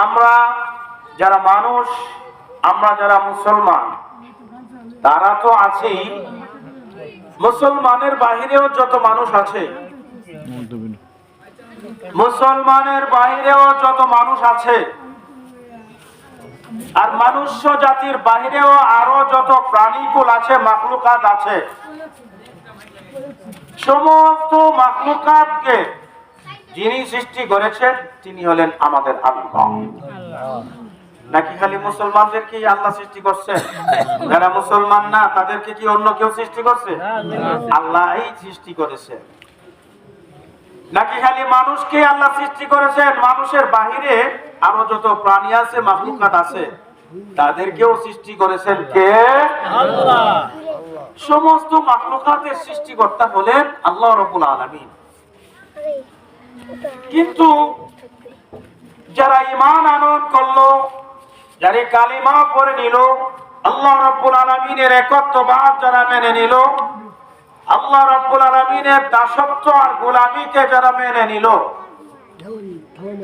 আমরা যারা মানুষ, আমরা যারা মুসলমান, তারা তো আছেই, মুসলমানের বাহিরেও যত মানুষ আছে, মুসলমানের বাহিরেও যত মানুষ আছে, আর মনুষ্য জাতির বাহিরেও আরো যত প্রাণীকুল আছে, মাখলুকাত আছে, সমস্ত মাখলুকাতকে যিনি সৃষ্টি করেছেন তিনি হলেন আমাদের আল্লাহ। নাকি খালি মুসলমানদেরকেই আল্লাহ সৃষ্টি করছেন? যারা মুসলমান না তাদেরকে কি অন্য কেউ সৃষ্টি করছে? আল্লাহই সৃষ্টি করেছেন। নাকি খালি মানুষকে আল্লাহ সৃষ্টি করেছেন? মানুষের বাহিরে আরো যত প্রাণী আছে, মাখলুকাত আছে, তাদেরকেও সৃষ্টি করেছেন কে? আল্লাহ। সমস্ত মাখলুকাতের সৃষ্টিকর্তা হলেন আল্লাহ রাব্বুল আলামিন। কিন্তু যারা ঈমান আনয়ন করলো, যারা কালিমা পড়ে নিল, আল্লাহ রাব্বুল আলামিনের একত্ববাদ যারা মেনে নিল, আল্লাহ রাব্বুল আলামিনের দাসত্ব আর গোলামীকে যারা মেনে নিল,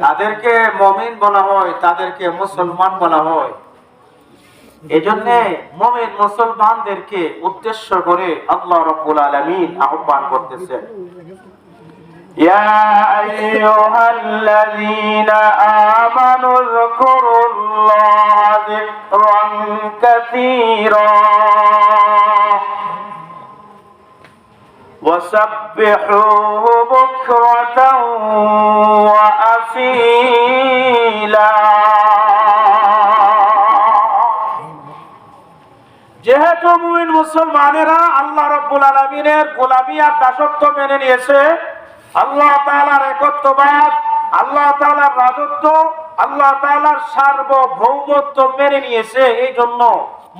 তাদেরকে মুমিন বলা হয়, তাদেরকে মুসলমান বলা হয়। এজন্য মুমিন মুসলমানদেরকে উদ্দেশ্য করে আল্লাহ রাব্বুল আলামিন আহ্বান করতেছেন, ইয়া আইয়ুহাল্লাযীনা আমানু যকুরুল্লাহা যিকরান কাসীরা ওয়াসাব্বিহুহু বুকরাতাও ওয়া আসীলা। যেহেতু মুমিন মুসলমানেরা আল্লাহ রাব্বুল আলামিনের গোলামী আর দাসত্ব মেনে নিয়েছে, আল্লাহ তাআলার একত্ববাদ, আল্লাহ তাআলার রাজত্ব, আল্লাহ তাআলার সার্বভৌমত্ব মেনে নিয়েছে, এই জন্য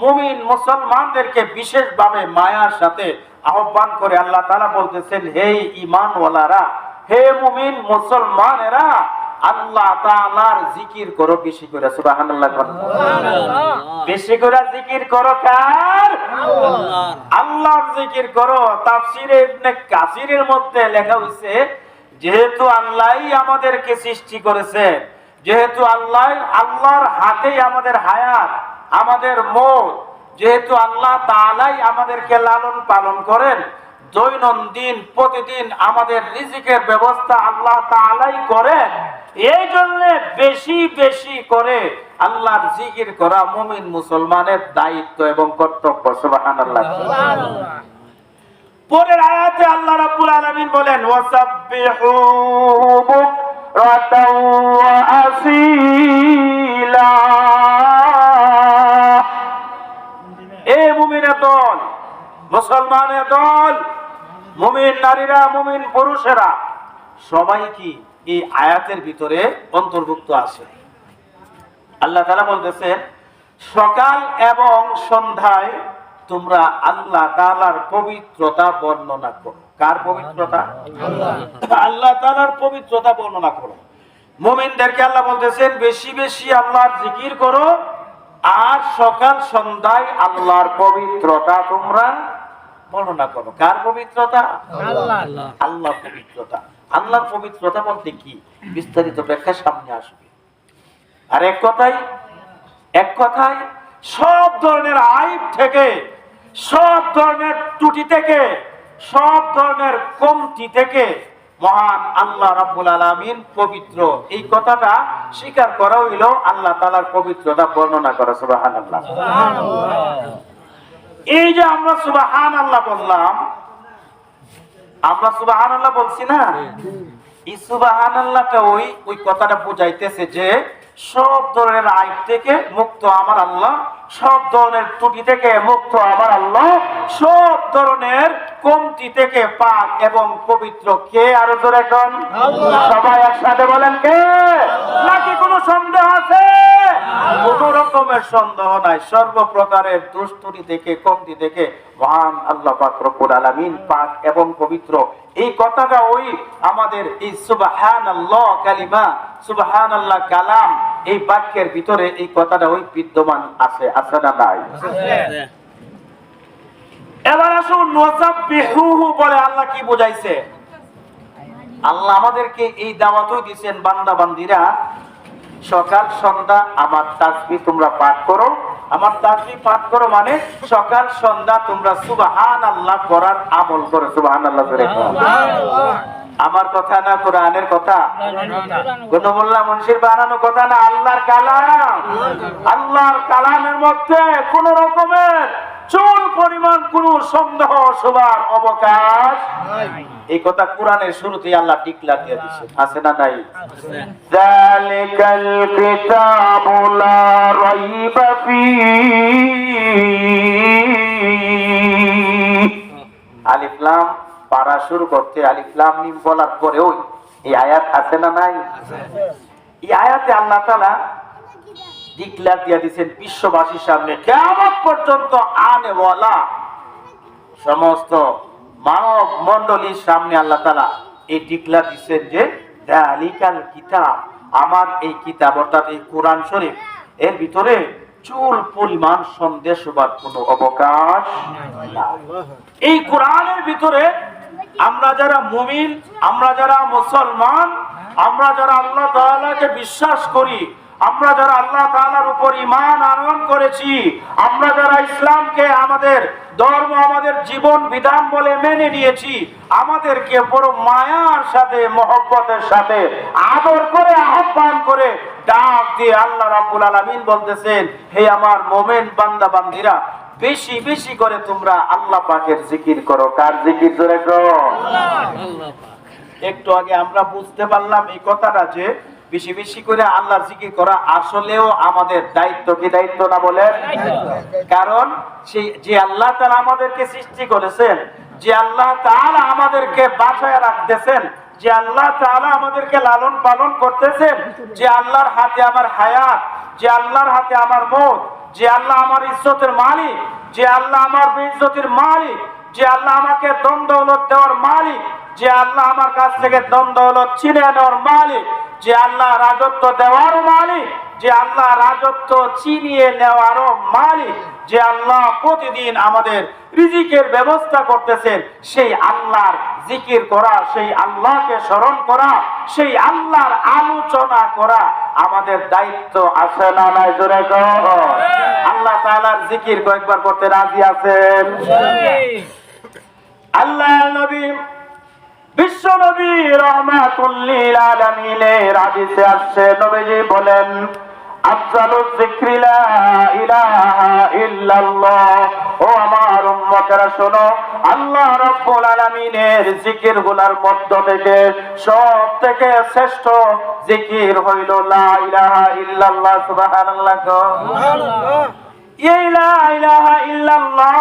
মুমিন মুসলমানদেরকে বিশেষভাবে মায়ার সাথে আহ্বান করে আল্লাহ তাআলা বলতেছেন, হে ঈমানওয়ালারা, হে মুমিন মুসলমানেরা, আল্লাহ তাআলার জিকির করো বেশি করে। সুবহানাল্লাহ। বেশি করে জিকির করো কার? আল্লাহর। আল্লাহর জিকির করো। তাফসীরে ইবনে কাসিরের মধ্যে লেখা হয়েছে, যেহেতু আল্লাহই আমাদেরকে সৃষ্টি করেছেন, যেহেতু আল্লাহর হাতেই আমাদের হায়াত, আমাদের মওত, যেহেতু আল্লাহ তাআলাই আমাদেরকে লালন পালন করেন, দৈনন্দিন প্রতিদিন আমাদের রিজিকের ব্যবস্থা আল্লাহ তাআলাই করেন, এই জন্য বেশি বেশি করে আল্লাহর জিকির করা মুমিন মুসলমানের দায়িত্ব এবং কর্তব্য। সুবহানাল্লাহ। পরের আয়াতে আল্লাহ রাব্বুল আলামিন বলেন, ওয়াসাব্বিহুহু বুকরাতাও ওয়া আসীলা। এ মুমিনের দল, মুসলমানের দল, মুমিন নারীরা, মুমিন পুরুষেরা, সবাই কি এই আয়াতের ভিতরে অন্তর্ভুক্ত আছে। আল্লাহ তাআলা বলতেছেন, সকাল এবং সন্ধ্যায় তোমরা আল্লাহ তাআলার পবিত্রতা বর্ণনা করো। কার পবিত্রতা? আল্লাহ তাআলার পবিত্রতা বর্ণনা করো। মুমিনদেরকে আল্লাহ বলতেছেন, বেশি বেশি আল্লাহর জিকির করো, আর সকাল সন্ধ্যায় আল্লাহর পবিত্রতা তোমরা বর্ণনা করো। কার পবিত্রতা? আল্লাহ। আল্লাহর পবিত্রতা। আল্লাহর পবিত্রতা বলতে কি, বিস্তারিত ব্যাখ্যা সামনে আসবে। আর এক কথায় সব ধরনের আইব থেকে, সব ধরনের ত্রুটি থেকে, সব ধরনের কমতি থেকে মহান আল্লাহ রাব্বুল আলামিন পবিত্র। এই কথাটা স্বীকার করা হইল আল্লাহ তাআলার পবিত্রতা বর্ণনা করা। সুবহানাল্লাহ। এই যে আমরা সুবহানাল্লাহ বললাম, আমরা সুবহানাল্লাহ বলছি না, এই সুবহানাল্লাহটা ওই কথাটা বুঝাইতেছে যে সব ধরনের আইব থেকে মুক্ত আমার আল্লাহ, সব ধরনের ত্রুটি থেকে মুক্ত আমার আল্লাহ, সব ধরনের কমতি থেকে পাক এবং পবিত্র কে? আরো জোরে কোন? আল্লাহ। সবাই একসাথে বলেন কে? নাকি কোনো সন্দেহ আছে? কোনো রকমের সন্দেহ নাই। সর্বপ্রকারের দুষ্টুরি থেকে, কমতি থেকে মহান আল্লাহ পাক রব্বুল আলামিন পাক এবং পবিত্র। এই কথাটা আমাদের এই সুবহানাল্লাহ কালিমা, সুবহানাল্লাহ কালাম, এই বাক্যের ভিতরে এই কথাটা বিদ্যমান আছে। আছে না নাই? এবার আসুন, ওয়াসাব্বিহুহু বলে আল্লাহ কি বুঝাইছে। আল্লাহ আমাদেরকে এই দাওয়াতই দিয়েছেন, বান্দা বান্দিরা সকাল সন্ধ্যা আমার তাসবিহ তোমরা পাঠ করো। আমার তাসবিহ পাঠ করো মানে সকাল সন্ধ্যা তোমরা সুবহানাল্লাহ করার আমল করো। সুবহানাল্লাহ করে আমার কথা না, কোরআনের কথা, কোন মোল্লা মুন্সির বানানো কথা না, আল্লাহর কালাম। আল্লাহর কালামের মধ্যে কোন রকমের চুল পরিমাণ কোন সন্দেহ সবার অবকাশ। এই কথা কোরআনের শুরুতেই আল্লাহ ডিক্লার দিয়ে দিয়েছেন, আছে না নাই? যালিকাল কিতাবু লা রাইবা ফীহি। আলিফ লাম পারা শুরু করতে আলিফ লাম মিম বলার পরেও এই আয়াত আছে না নাই? এই আয়াতে আল্লাহ তাআলা ডিক্লার দিয়ে দিয়েছেন বিশ্ববাসীর সামনে, কিয়ামত পর্যন্ত আনেওয়ালা সমস্ত মানব মণ্ডলীর সামনে আল্লাহ তাআলা এই ডিক্লার দিচ্ছেন যে যালিকাল কিতাব, আমার এই কিতাব অর্থাৎ এই কোরআন শরীফ, এর ভিতরে চুল পরিমাণ সন্দেহ হবার কোনো অবকাশ নাই। এই কোরআনের ভিতরে আমরা যারা মুমিন, আমরা যারা মুসলমান, আমরা যারা আল্লাহ তাআলাকে বিশ্বাস করি, আমরা যারা আল্লাহ তাআলার উপর ঈমান আনয়ন করেছি, আমরা যারা ইসলামকে আমাদের ধর্ম, আমাদের জীবন বিধান বলে মেনে নিয়েছি, আমাদেরকে বড় মায়ার সাথে, মহব্বতের সাথে আদর করে, আহ্বান করে, ডাক দিয়ে আল্লাহ রাব্বুল আলামিন বলতেছেন, হে আমার মুমিন বান্দা বান্দীরা, বেশি বেশি করে তোমরা আল্লাহ পাকের জিকির করো। কার জিকির? জোরে করো। একটু আগে আমরা বুঝতে পারলাম এই কথাটা যে বেশি বেশি করে আল্লাহর জিকির করা আসলেও আমাদের দায়িত্ব। কি দায়িত্ব না বলেন? কারণ সেই যে আল্লাহ তাআলা আমাদেরকে সৃষ্টি করেছেন, যে আল্লাহ তাআলা আমাদেরকে বাঁচায় রাখতেছেন, যে আল্লাহ তাআলা আমাদেরকে লালন পালন করতেছেন, যে আল্লাহর হাতে আমার হায়াত, যে আল্লাহর হাতে আমার মওত, যে আল্লাহ আমার ইজ্জতের মালিক, যে আল্লাহ আমার বেইজ্জতির মালিক, যে আল্লাহ আমাকে ধন দৌলত দেওয়ার মালিক, যে আল্লাহ আমার কাছ থেকে ধন দৌলত ছিনিয়ে নেওয়ার মালিক, যে আল্লাহ রাজত্ব দেওয়ার মালিক, যে আল্লাহ রাজত্ব ছিনিয়ে নেওয়ারও মালিক, যে আল্লাহ প্রতিদিন আমাদের রিজিকের ব্যবস্থা করতেছেন, সেই আল্লাহর জিকির করা, সেই আল্লাহকে স্মরণ করা, সেই আল্লাহর আলোচনা করা আমাদের দায়িত্ব। আছে না নাই? জোরে করো। আল্লাহ তাআলার জিকির কয়েকবার করতে রাজি আছেন? আল্লাহ নবী বিশ্ব নবী রাহমাতুল লিল আলামিনের হাদিসে আসছে, নবীজি বলেন, আফজালুয যিকরি লা ইলাহা ইল্লাল্লাহ। ও আমার উম্মতেরা শোনো, আল্লাহ রাব্বুল আলামিনের জিকিরগুলোর মধ্য থেকে সবথেকে শ্রেষ্ঠ জিকির হইল লা ইলাহা ইল্লাল্লাহ। সুবহানাল্লাহ। সুবহানাল্লাহ। এই লা ইলাহা ইল্লাল্লাহ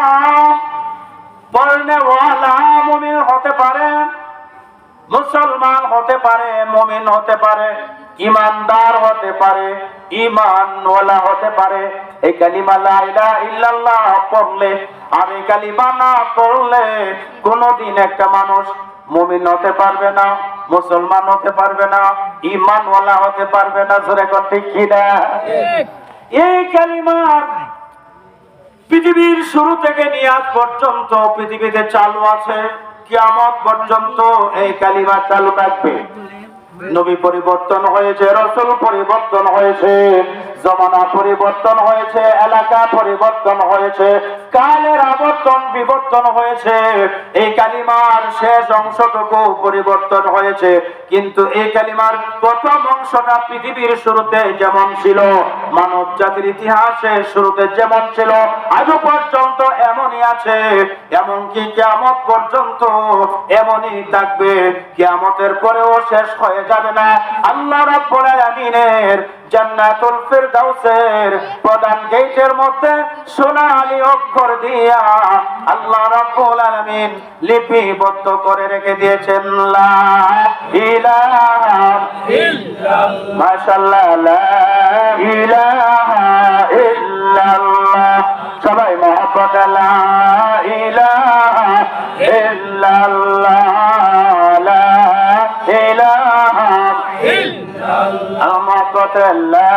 পড়নেওয়ালা মুমিন হতে পারে, মুসলমান হতে পারে, মুমিন হতে পারে, ইমানদার হতে পারে, ইমানওয়ালা হতে পারে। এই কালিমা লা ইলাহা ইল্লাল্লাহ পড়লে আর এই কালিমা না পড়লে কোনদিন একটা মানুষ মুমিন হতে পারবে না, মুসলমান হতে পারবে না, ইমানওয়ালা হতে পারবে না। জোরে কর ঠিক কি না? এই কালিমা পৃথিবীর শুরু থেকে নিয়ে আজ পর্যন্ত পৃথিবীতে চালু আছে, কিয়ামত পর্যন্ত এই কালিমা চালু থাকবে। নবী পরিবর্তন হয়েছে, রাসূল পরিবর্তন হয়েছে, জমানা পরিবর্তন হয়েছে, এলাকা পরিবর্তন হয়েছে, কালের আবর্তন বিবর্তন হয়েছে, এই কালিমার শেষ অংশটুকু পরিবর্তন হয়েছে, কিন্তু এই কালিমার প্রথম অংশটা পৃথিবীর শুরুতে যেমন ছিল, মানব জাতির ইতিহাসে শুরুতে যেমন ছিল, আজও পর্যন্ত এমনই আছে, এমনকি কিয়ামত পর্যন্ত এমনই থাকবে। কিয়ামতের পরেও শেষ হয়ে যাবে না। আল্লাহ রাব্বুল আলামিনের জান্নাতুল ফিরদাউসের প্রধান গেটের মধ্যে সোনালী অক্ষর দিয়া আল্লাহ রাব্বুল আলামিন লিপিবদ্ধ করে রেখে দিয়েছেন, লা ইলাহা ইল্লাল্লাহ। মাশাআল্লাহ, লা ইলাহা ইল্লাল্লাহ। সবাই মহব্বত, লা ইলাহা ইল্লাল্লাহ, লা ইলাহা ইল্লাল্লাহ। মহব্বত, লা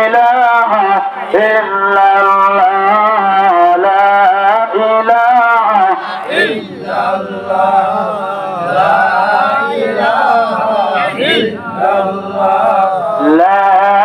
ইলাহা ইল্লাল্লাহ, লা ইলাহা ইল্লাল্লাহ, লা ইলাহা ইল্লাল্লাহ, লা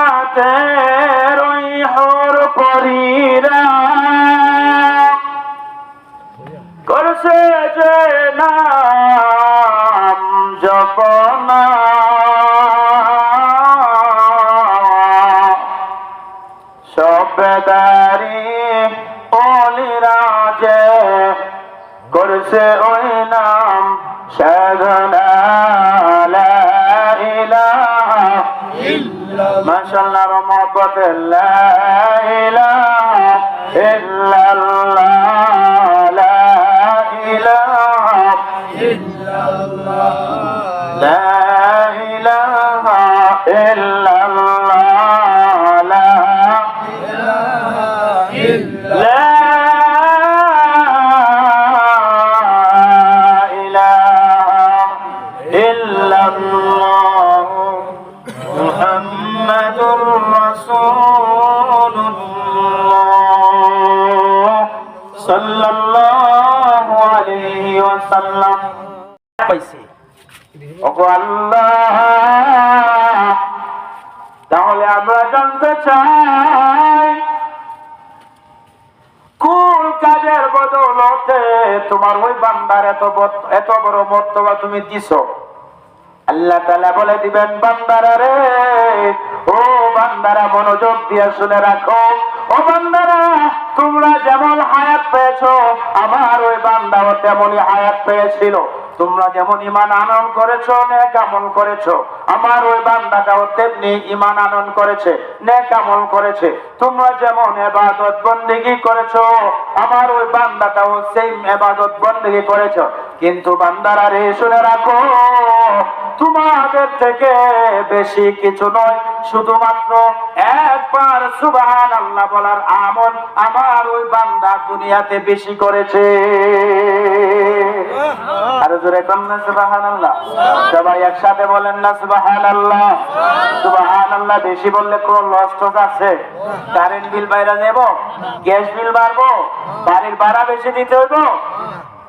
জান্নাতের ওই হর পরীরা করছে যে নাম জপনা সবেদারি অলিরা যে করছে ওই নাম সাধনা লা ইলাহা ইল্লাল্লাহ মাশাআল্লাহ রহমত লা ইলাহা ইল্লাল্লাহ লা ইলাহা ইল্লাল্লাহ লা ইলাহা ইল্লাল্লাহ লা সাল্লাল্লাহু আলাইহি ওয়াসাল্লাম পাইছে ওগো আল্লাহ তাহলে আমরা জানতে চাই কোন কাজের বদৌলতে তোমার ওই বান্দার এত বড় মর্তবা তুমি দিছো আল্লাহ তাআলা বলে দিবেন বান্দারা রে ও বান্দারা মনোযোগ দিয়ে শুনে রাখো ও বান্দারা তোমরা যেমন হায়াত পেয়েছো আমার ওই বান্দাও তেমনই হায়াত পেয়েছিল তোমরা যেমন ঈমান আনয়ন করেছো নেক আমল করেছো আমার ওই বান্দাটাও তেমনি ঈমান আনয়ন করেছে নেক আমল করেছে তোমরা যেমন ইবাদত বندگی করেছো আমার ওই বান্দাটাও সেই ইবাদত বندگی করেছো কিন্তু বান্দারা রে শুনে রাখো তোমাদের থেকে বেশি কিছু নয় শুধুমাত্র একবার সুবহানাল্লাহ বলার আমল আমার ওই বান্দা দুনিয়াতে বেশি করেছে আর জোরে বলেন না সুবহানাল্লাহ সবাই একসাথে বলেন না সুবহানাল্লাহ সুবহানাল্লাহ বেশি বললে কোন লস তো আছে কারেন্ট বিল বাইরে নেব গ্যাস বিল বাড়বো বাড়ির ভাড়া বেশি দিতে হইব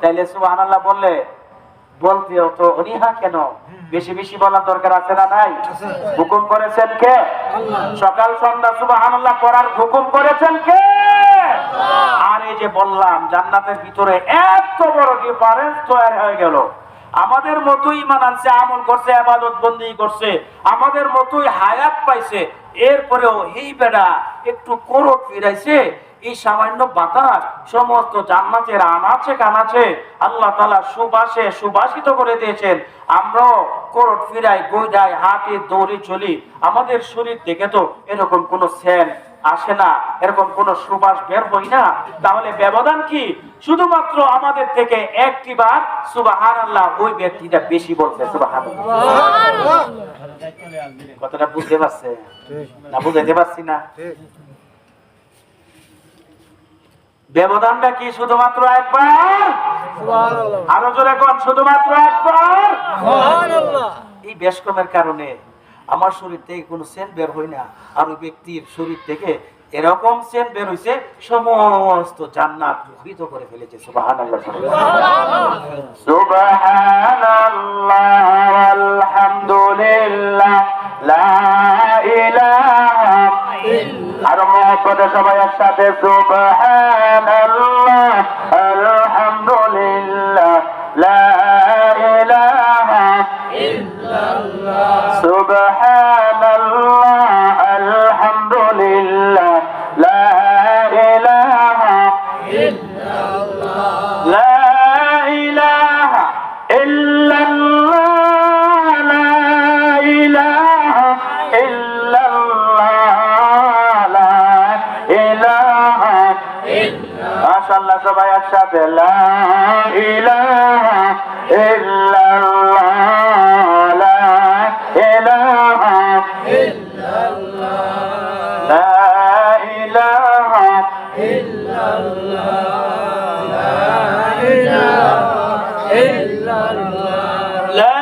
তাইলে সুবহানাল্লাহ বললে বলতে তো অনীহা কেন বেশি বেশি বলার দরকার আছে না নাই হুকুম করেছেন কে সকাল সন্ধ্যা সুবহানাল্লাহ পড়ার হুকুম করেছেন কে আর এই যে বললাম জান্নাতের ভিতরে এত বড় ডিফারেন্স তৈরি হয়ে গেল আমাদের মতোই ঈমান আনছে আমল করছে ইবাদত বندگی করছে আমাদের মতোই হায়াত পাইছে এরপরেও এই বেটা একটু করোট ফিরাইছে এই সামান্য বাতাস সমস্ত জান্নাতের আনাচে কানাচে আল্লাহ তাআলা সুবাসে সুবাসিত করে দিয়েছেন আমরাও করোট ফিরাই গইডাই হাঁটি দৌড়ি চলি আমাদের শরীর থেকে তো এরকম কোনো সেন্ট আসে না এরকম কোনো সুবাস বের হই না তাহলে ব্যবধান কি শুধুমাত্র আমাদের থেকে একটি বার সুবহানাল্লাহ ওই ব্যক্তিটা বেশি বলছে সুবহানাল্লাহ কথাটা বুঝতে পারছে না বুঝাইতে পারছি না ব্যবধানটা কি শুধুমাত্র একবার সুবহানাল্লাহ আরো জোরে কোন শুধুমাত্র একবার সুবহানাল্লাহ এই বেশকমের কারণে আমার শরীর থেকে কোনো সেন্ট বের হয় না আর ওই ব্যক্তির শরীর থেকে এরকম সেন্ট বের হইছে সমস্ত জান্নাত দূষিত করে ফেলেছে সুবহানাল্লাহ সুবহানাল্লাহ আলহামদুলিল্লাহ লা ইলাহা ইল্লাল্লাহ আর মহব্বতে সবাই একসাথে সুবহানাল্লাহ আলহামদুলিল্লাহ লা ইলাহা ইল্লাল্লাহ সুবহানাল্লাহ আলহামদুলিল্লাহ লা ইলাহা ইল্লাল্লাহ লা ইলাহা ইল্লাল্লাহ লা ইলাহা ইল্লাল্লাহ লা ইলাহা ইল্লাল্লাহ মাশাআল্লাহ সবাই একসাথে লা ইলাহা ইল্লাল্লাহ লা ইলাহা ইল্লাল্লাহ লা ইলাহা ইল্লাল্লাহ লা ইলাহা ইল্লাল্লাহ লা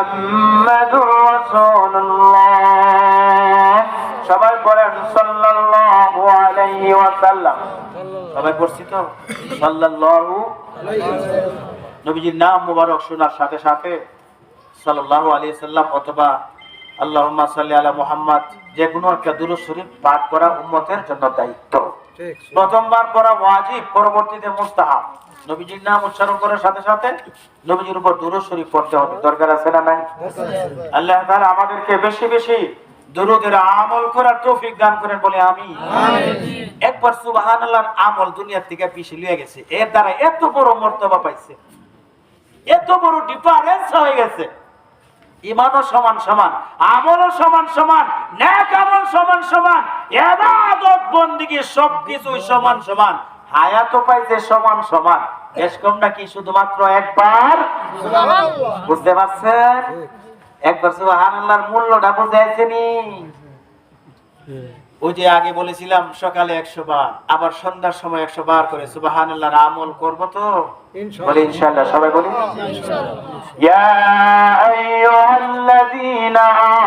মুহাম্মাদুর রাসূলুল্লাহ। সবাই পড়েন সাল্লাল্লাহু আলাইহি ওয়াসাল্লাম। সবাই পড়ছি তো সাল্লাল্লাহু আলাইহি ওয়াসাল্লাম। নবীজির নাম মুবারক শোনার সাথে সাথে সাল্লাল্লাহু আলাইহি সাল্লাম অথবা আল্লাহুম্মা সাল্লি আলা মুহাম্মদ যে কোনো একটা দুরূদ শরীফ পাঠ করা উম্মতের জন্য দায়িত্ব। প্রথমবার পড়া ওয়াজিব, পরবর্তীতে মুস্তাহাব। নবীজির নাম উচ্চারণ করার সাথে সাথে নবীজির উপর দুরূদ শরীফ পড়তে হবে। দরকার আছে না নাই? আল্লাহ তাআলা আমাদেরকে বেশি বেশি দুরূদের আমল করার তৌফিক দান করেন বলে আমিন। একবার সুবহানাল্লাহর আমল দুনিয়া থেকে পিছিয়ে লিয়ে গেছে, এর দ্বারা এত বড় মর্তবা পাইছে, এত বড় ডিফারেন্স হয়ে গেছে। ঈমানও সমান সমান, আমলও সমান সমান, নেক আমল সমান সমান, ইবাদত বندگی সবকিছুই সমান সমান, হায়াতও পাইছে সমান সমান। বেশ কম নাকি শুধুমাত্র একবার সুবহানাল্লাহ। বুঝতে পারছেন? একবার সুবহানাল্লাহর মূল্যটা বুঝাইছেনি? ওই যে আগে বলেছিলাম সকালে 100 বার, আবার সন্ধ্যার সময় 100 বার করে সুবহানাল্লাহর আমল করব তো বলি ইনশাআল্লাহ। সবাই বলি ইনশাআল্লাহ। ইয়া আইয়ুহাল্লাযীনা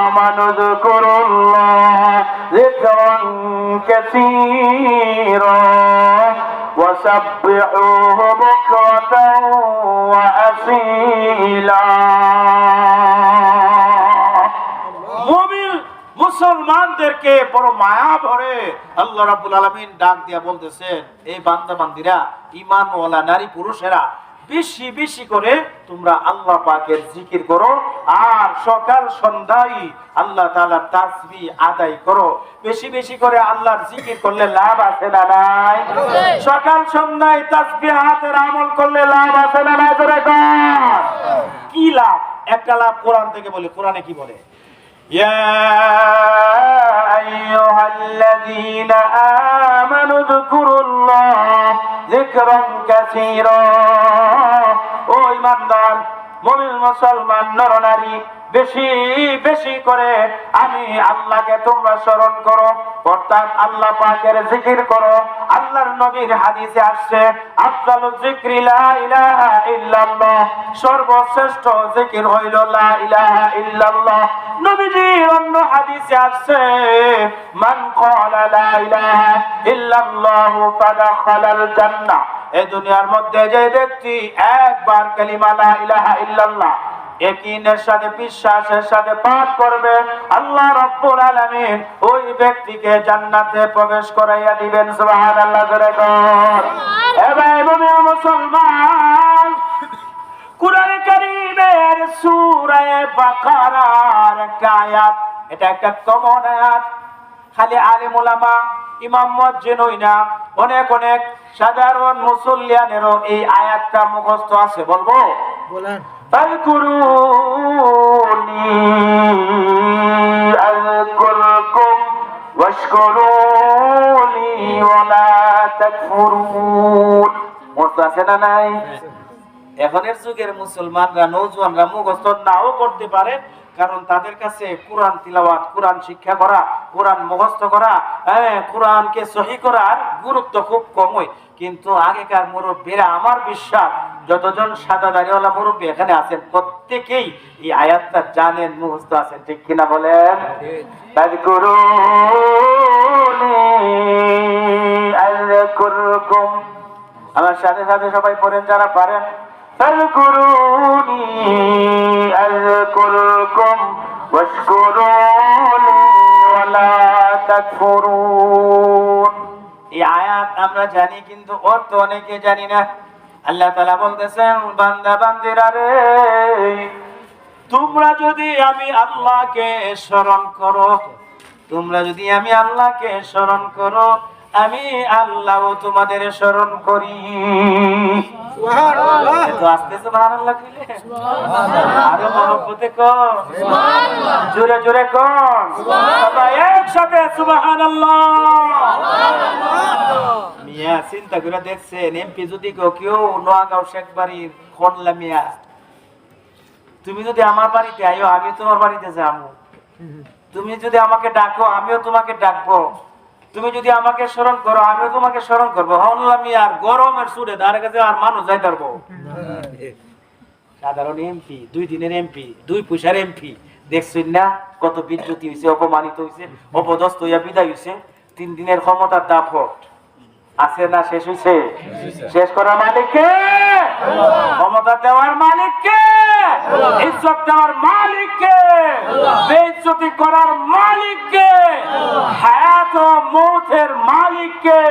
আমানু যকুরুল্লাহ যিকরান কাসীরা ওয়া সাব্বিহুহু বুকরাতান ওয়া আসীলা। মুসলমানদেরকে বড় মায়া ভরে আল্লাহ রাব্বুল আলামিন ডাক দিয়া বলতেছেন, এই বান্দা বান্দিরা, ঈমানওয়ালা নারী পুরুষেরা, বেশি বেশি করে তোমরা আল্লাহ পাকের জিকির করো আর সকাল সন্ধ্যায় আল্লাহ তাআলার তাসবিহ আদায় করো। বেশি বেশি করে আল্লাহর জিকির করলে লাভ আছে না নাই? সকাল সন্ধ্যায় তাসবিহাতের আমল করলে লাভ আছে না নাই? জোরে কর। কি লাভ? একটা লাভ কোরআন থেকে বলে। কোরআনে কি বলে? يا أيها الذين آمنوا اذكروا الله ذكرا كثيرا। ও ঈমানদার মুমিন মুসলমান নরনারী, বেশি বেশি করে আমি আল্লাহকে তোমরা স্মরণ করো, অর্থাৎ আল্লাহ পাকের জিকির করো। আল্লাহর নবীর হাদিসে আসছে, আফদালুজ যিকরি লা ইলাহা ইল্লাল্লাহ, সর্বশ্রেষ্ঠ জিকির হইল লা ইলাহা ইল্লাল্লাহ। নবীজির অন্য হাদিসে আসছে, মান ক্বালা লা ইলাহা ইল্লাল্লাহু ফাদাখালাল জান্নাহ। এই দুনিয়ার মধ্যে যে ব্যক্তি একবার কালিমা লা ইলাহা ইল্লাল্লাহ ইয়াকিনের সাথে বিশ্বাসের সাথে পাঠ করবে, আল্লাহ রাব্বুল আলামিন ওই ব্যক্তিকে জান্নাতে প্রবেশ করাইয়া দিবেন। সুবহানাল্লাহ। জোরে কর। এবার মুমিন মুসলমান, কুরআনে কারীমের সূরা বাকারার একটা আয়াত, এটা একটা কমন আয়াত। খালি আলেম ওলামা, ইমাম মুয়াজ্জিনই না, অনেক অনেক সাধারণ মুসল্লিয়ানেরও এই আয়াতটা মুখস্থ আছে। বলবো? বলেন। ফাযকুরুনি আযকুরকুম ওয়াশকুরুনি ওয়ালা তাকফুরুন। মুখস্থ আছে না নাই? এখনের যুগের মুসলমানরা, নওজোয়ানরা মুখস্থ নাও করতে পারে, কারণ তাদের কাছে কোরআন তিলাওয়াত, কোরআন শিক্ষা করা, কোরআন মুখস্থ করা, কোরআনকে সহি করার গুরুত্ব খুব কমই। কিন্তু আগেকার মুরব্বীরা, আমার বিশ্বাস যতজন সাদা দাড়িওয়ালা মুরব্বী এখানে আছেন প্রত্যেকেই এই আয়াতটা জানেন, মুখস্থ আছেন। ঠিক কিনা বলেন? আমার সাথে সাথে সবাই পড়েন যারা পারেন। ফাযকুরুনি আযকুরকুম ওয়াশকুরুনি ওয়ালা তাকফুরুন। এই আয়াত আমরা জানি, কিন্তু অর্থ অনেকে জানি না। আল্লাহ তাআলা বলতেছেন, বান্দা বান্দিরা রে, তোমরা যদি আমি আল্লাহকে স্মরণ করো, তোমরা যদি আমি আল্লাহকে স্মরণ করো, আমি আল্লাহও তোমাদের স্মরণ করি। সুবহানাল্লাহ। তো আস্তে সুবহানাল্লাহ কইলে সুবহানাল্লাহ, আরো মহব্বতে কর সুবহানাল্লাহ, জোরে জোরে কর সুবহানাল্লাহ, সবাই একসাথে সুবহানাল্লাহ সুবহানাল্লাহ। মিয়া চিন্তা করে দেখছেন, এমপি যদি কেউ নোয়াগাঁও শেখবাড়ির খোনলা মিয়া, তুমি যদি আমার বাড়িতে আইও, আমি তোমার বাড়িতে যাবো। তুমি যদি আমাকে ডাকো, আমিও তোমাকে ডাকবো। তুমি যদি আমাকে স্মরণ করো, আমিও তোমাকে স্মরণ করবো। হনলামি আর গরমের সুরে ধারে কাছে আর মানুষ যাই পারবো? সাধারণ এমপি, 2 দিনের এমপি, 2 পয়সার এমপি, দেখছেন না কত বিদ্যুতি হয়েছে, অপমানিত হয়েছে, অপদস্থ হইয়া বিদায় হয়েছে। 3 দিনের ক্ষমতার দাপট আছে না শেষ হয়েছে? শেষ করার মালিক কে? ক্ষমতা দেওয়ার মালিক কে? ইজ্জত দেওয়ার মালিক কে? বেইজ্জতি করার মালিক কে? হায়াত ও মৌতের মালিক কে?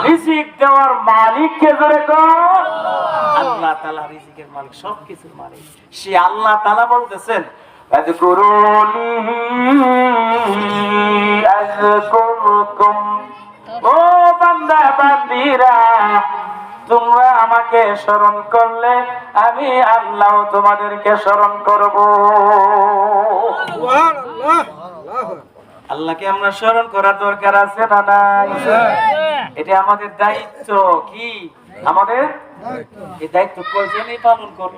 রিজিক দেওয়ার মালিক কে? জোরে কর। আল্লাহ তাআলা রিজিকের মালিক, সবকিছুর মালিক। সে আল্লাহ তাআলা বলতেছেন আযকুরুনি আযকুরকুম, ও বান্দা বান্দিরা তোমরা আমাকে স্মরণ করলে আমি আল্লাহ তোমাদেরকে স্মরণ করব। আল্লাহকে আমরা স্মরণ করার দরকার আছে না নাই? এটা আমাদের দায়িত্ব। কি আমাদের এই দায়িত্ব প্রয়োজনই পালন করব,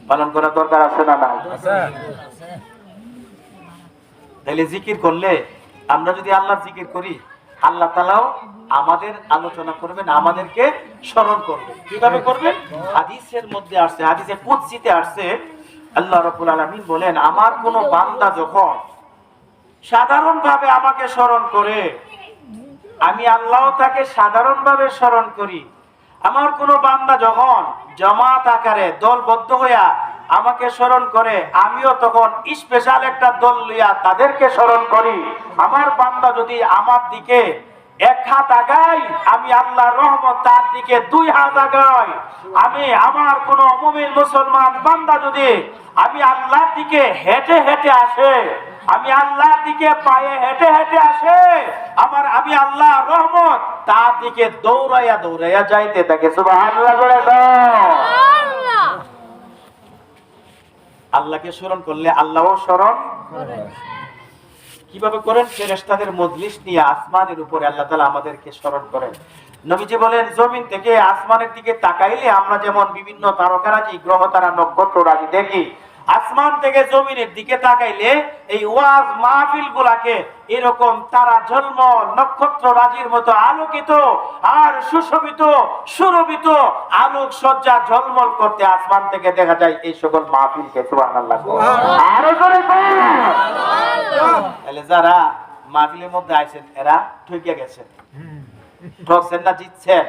পালন করার দরকার আছে না নাই? তাহলে জিকির করলে, আমরা যদি আল্লাহর জিকির করি, আল্লাহ তাআলাও আমাদের আলোচনা করবেন, আমাদেরকে স্মরণ করবেন। কিভাবে করবেন? হাদিসের মধ্যে আসছে, হাদিসে কুদসিতে আসছে, আল্লাহ রাব্বুল আলামিন বলেন, আমার কোন বান্দা যখন সাধারণভাবে আমাকে স্মরণ করে, আমি আল্লাহ তাকে সাধারণভাবে স্মরণ করি। আমার কোন বান্দা যখন জামাত আকারে দলবদ্ধ হইয়া আমাকে স্মরণ করে, আমিও তখন স্পেশাল একটা দল লইয়া তাদেরকে স্মরণ করি। আমার বান্দা যদি আমার দিকে 1 হাত আগাই, আমি আল্লাহর রহমত তার দিকে 2 হাত আগাই। আমি আমার কোন মুমিন মুসলমান বান্দা যদি আমি আল্লাহর দিকে হেঁটে হেঁটে আসে, আমি আল্লাহর দিকে পায়ে হেঁটে হেঁটে আসে, আমি আল্লাহর রহমত তার দিকে দৌড়াইয়া দৌড়াইয়া যাইতে থাকে। সুবহানাল্লাহ বলে দাও। আল্লাহকে স্মরণ করলে আল্লাহও স্মরণ করে। কিভাবে করেন? ফেরেশতাদের মজলিস নিয়ে আসমানের উপরে আল্লাহ তাআলা আমাদেরকে স্মরণ করেন। নবীজি বলেন, জমিন থেকে আসমানের দিকে তাকাইলে আমরা যেমন বিভিন্ন তারকারাজি, গ্রহ তারা, নক্ষত্ররাজি দেখি, আসমান থেকে জমিনের দিকে তাকাইলে এই ওয়াজ মাহফিল গুলাকে এরকম তারা ঝলমল নক্ষত্র রাজির মতো আলোকিত আর সুশোভিত সুরভিত আলোক সজ্জা ঝলমল করতে আসমান থেকে দেখা যায় এই সকল মাহফিলকে। সুবহানাল্লাহ। আরো জোরে সুবহানাল্লাহ। তাহলে যারা মাহফিলের মধ্যে আছেন এরা ঠকে গেছেন। ঠকছেন না জিতছেন?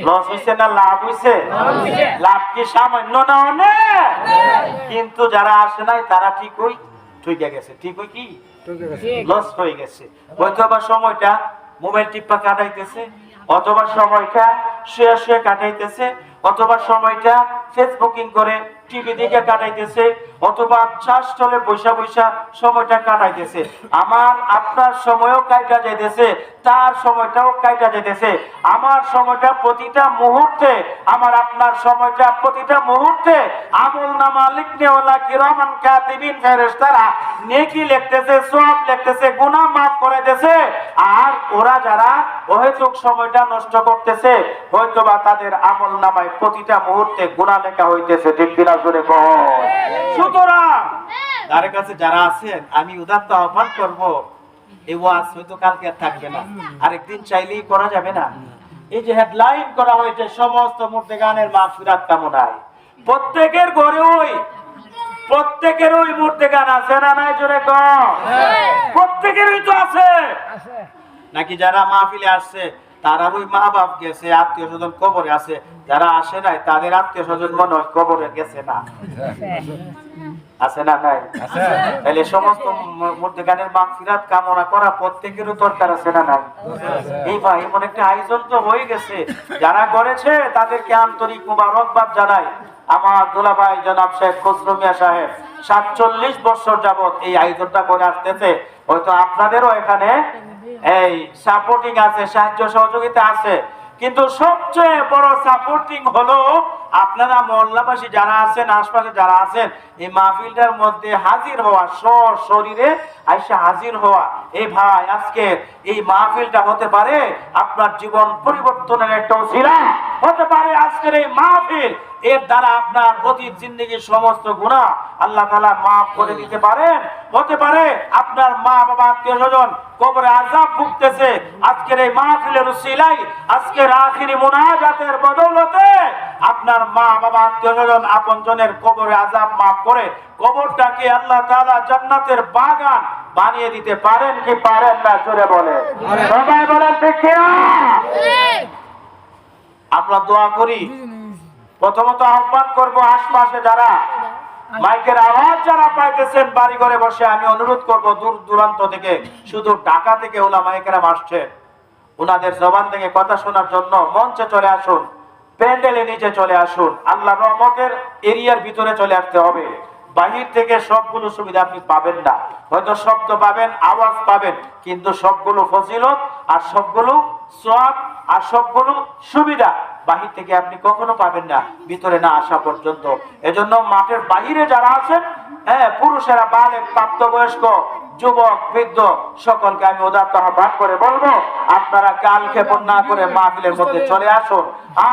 লস হইছে না লাভ হইছে? লাভ কি সামান্য না অনেক? কিন্তু যারা আসে নাই তারা ঠিকই ঠকে গেছে। ঠিকই কি লস হয়ে গেছে। হয়তো আবার সময়টা মোবাইল টিপা কাটাইতেছে, অথবা সময়টা শুয়ে শুয়ে কাটাইতেছে, অথবা সময়টা ফেসবুকিং করে টিভি দিকে কাটাইতেছে, অথবা চাষস্থলে বৈশা বৈশা সময়টা কাটাইতেছে। আমার আপনার সময়ও কাটা যাইতেছে, তার সময়টাও কাটা যাইতেছে। আমার সময়টা প্রতিটা মুহূর্তে, আমার আপনার সময়টা প্রতিটা মুহূর্তে আমলনামা লিখনেওয়ালা কিরামান কাতিবিন ফেরেশতারা নেকি লিখতেছে, সওয়াব লিখতেছে, গুনাহ মাফ করে দিতেছে। আর ওরা যারা অহেতুক সময়টা নষ্ট করতেছে, হয়তোবা তাদের আমলনামায় প্রতিটা মুহূর্তে গুনাহ লেখা হইতেছে। ঠিক কিনা জোরে বল। সুতরাং তার কাছে যারা আছেন, আমি উদাত্ত আহ্বান করব, এই ওয়াজ হয়তো কালকে আর থাকবে না, আরেকদিন চাইলেই করা যাবে না। এই যে হেডলাইন করা হয়েছে সমস্ত মুর্দেগানের মাগফিরাত কামনায়, প্রত্যেকের ঘরে প্রত্যেকের ওই মুর্দেগান আছে না নাই? জোরে কর। প্রত্যেকেরই তো আছে নাকি? যারা মাহফিলে আসছে তারা ওই মা বাপ গেছে, আত্মীয় স্বজন কবরে আছে, যারা আসে নাই তাদের আত্মীয় স্বজন মনে হয় কবরে গেছে না? আছে না নাই? তাহলে সমস্ত মুর্দেগানের মাগফিরাত কামনা করা প্রত্যেকেরও দরকার আছে না নাই? এই ভাই এমন একটা আয়োজন তো হয়ে গেছে, যারা করেছে তাদেরকে আন্তরিক মুবারকবাদ জানাই। আমার দুলাভাই জনাব শেখ খসরু মিয়া সাহেব 47 বছর যাবত এই আয়োজনটা করে আসতেছে। হয়তো আপনাদেরও এখানে এই সাপোর্টিং আছে, সাহায্য সহযোগিতা আছে, কিন্তু সবচেয়ে বড় সাপোর্টিং হলো আপনারা মহল্লাবাসী যারা আছেন, আশপাশে যারা আছেন, এই মাহফিলটার মধ্যে হাজির হওয়া, শরীরে আইসা হাজির হওয়া। এই ভাই আজকে এই মাহফিলটা হতে পারে আপনার জীবন পরিবর্তনের একটা উসিলা, হতে পারে আজকে আজকের এই মাহফিল, এর দ্বারা আপনার অতীত জিন্দেগির সমস্ত গুনাহ আল্লাহ তাআলা মাফ করে দিতে পারেন। হতে পারে আপনার মা বাবা আত্মীয় স্বজন কবরে আযাব ভুগতেছে, আজকের এই মাহফিলের উসিলায় আজকের আখিরি মুনাজাতের বদৌলতে আপনার মা বাবা আত্মীয় স্বজন আপনজনের কবরে আযাব মাফ করে কবরটাকে আল্লাহ তাআলা জান্নাতের বাগান বানিয়ে দিতে পারেন কি পারেন না? জোরে বলে, সবাই বলেন ঠিক কিনা? আমরা দোয়া করি। প্রথমত আহ্বান করবো আশপাশে যারা মাইকের আওয়াজ যারা পাইতেছেন বাড়ি ঘরে বসে, আমি অনুরোধ করব দূর দূরান্ত থেকে, শুধু ঢাকা থেকে ওলামায়ে কেরাম আসছেন, ওনাদের জবান থেকে কথা শোনার জন্য মঞ্চে চলে আসুন, প্যান্ডেলে নিচে চলে আসুন। আল্লাহর রহমতের এরিয়ার ভিতরে চলে আসতে হবে। বাহির থেকে সবগুলো সুবিধা আপনি পাবেন না, হয়তো শব্দ পাবেন, আওয়াজ পাবেন, কিন্তু সবগুলো ফজিলত আর সবগুলো সওয়াব আর সবগুলো সুবিধা বাহির থেকে আপনি কখনো পাবেন না, ভিতরে না আসা পর্যন্ত। এজন্য মাঠের বাহিরে যারা আছেন, পুরুষেরা, বালেগ, প্রাপ্তবয়স্ক, যুবক, বৃদ্ধ, সকলকে আমি উদাত্ত আহ্বান করে বলবো আপনারা কাল ক্ষেপণ না করে মাহফিলের মধ্যে চলে আসুন।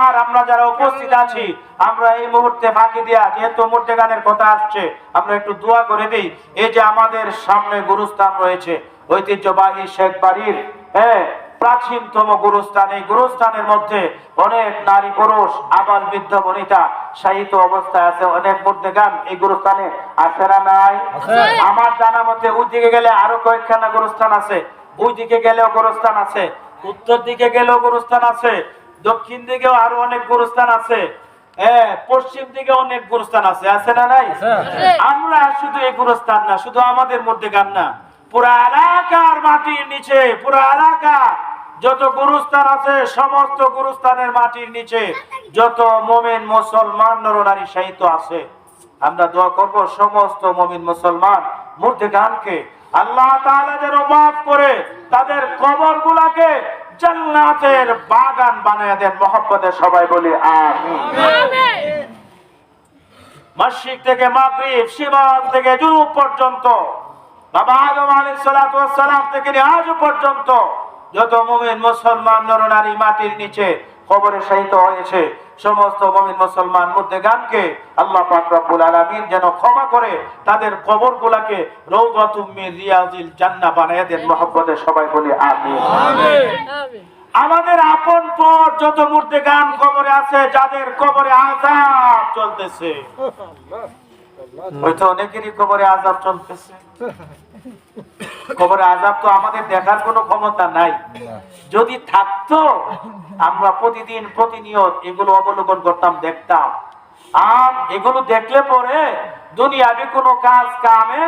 আর আমরা যারা উপস্থিত আছি, আমরা এই মুহূর্তে ফাঁকি দিয়া, যেহেতু মুর্দে গানের কথা আসছে, আমরা একটু দোয়া করে দিই। এই যে আমাদের সামনে গুরুস্থান রয়েছে, ঐতিহ্যবাহী শেখ বাড়ির প্রাচীনতম গুরুস্থান, এই গুরুস্থানের মধ্যে অনেক নারী পুরুষ আবাল বৃদ্ধ বনিতা শায়িত অবস্থায় আছে। অনেক মুর্দে গান এই গুরুস্থানে আছে না নাই? আমার জানা মতে ওই দিকে গেলে আরো কয়েকখানা গুরুস্থান আছে, ওই দিকে গেলেও গুরুস্থান আছে, উত্তর দিকে গেলেও গুরুস্থান আছে, দক্ষিণ দিকেও আরো অনেক গুরুস্থান আছে, পশ্চিম দিকে অনেক গুরুস্থান আছে, আছে না নাই? আমরা শুধু এই গুরুস্থান না, শুধু আমাদের মধ্যে গান না, পুরা এলাকার মাটির নিচে, পুরা এলাকা যত গুরুস্থান আছে, সমস্ত গুরুস্থানের মাটির নিচে যত মুমিন মুসলমান নরনারী শায়িত আছে, আমরা দোয়া করব সমস্ত মুমিন মুসলমান মুর্দে গানকে আল্লাহ তাআলা যেন মাফ করে তাদের কবরগুলোকে জান্নাতের বাগান বানিয়ে দেন। মহব্বতে সবাই বলি আমিন। মাশরিক থেকে মাগরিব, শিমাল থেকে জুনুব পর্যন্ত, বাবা আদম আলাইহিস সালাতু ওয়াস সালাম থেকে আজ পর্যন্ত যত মুমিন মুসলমান নরনারী মাটির নিচে কবরে শায়িত হয়েছে, সমস্ত মুমিন মুসলমান মুর্দে গানকে আল্লাহ পাক রব্বুল আলামিন যেন ক্ষমা করে তাদের কবরগুলোকে রাউযাতুম মিন রিয়াজিল জান্নাহ বানিয়ে দেন। মহব্বতে সবাই বলি আমিন। আমাদের আপন পর যত মুর্দে গান কবরে আছে, যাদের কবরে আযাব চলতেছে, হয়তো অনেকেরই কবরে আযাব চলতেছে। কবরে আযাব তো আমাদের দেখার কোনো ক্ষমতা নাই, যদি থাকতো আমরা প্রতিদিন প্রতিনিয়ত এগুলো অবলোকন করতাম, দেখতাম। আর এগুলো দেখলে পরে দুনিয়াবি কোনো কাজ কামে,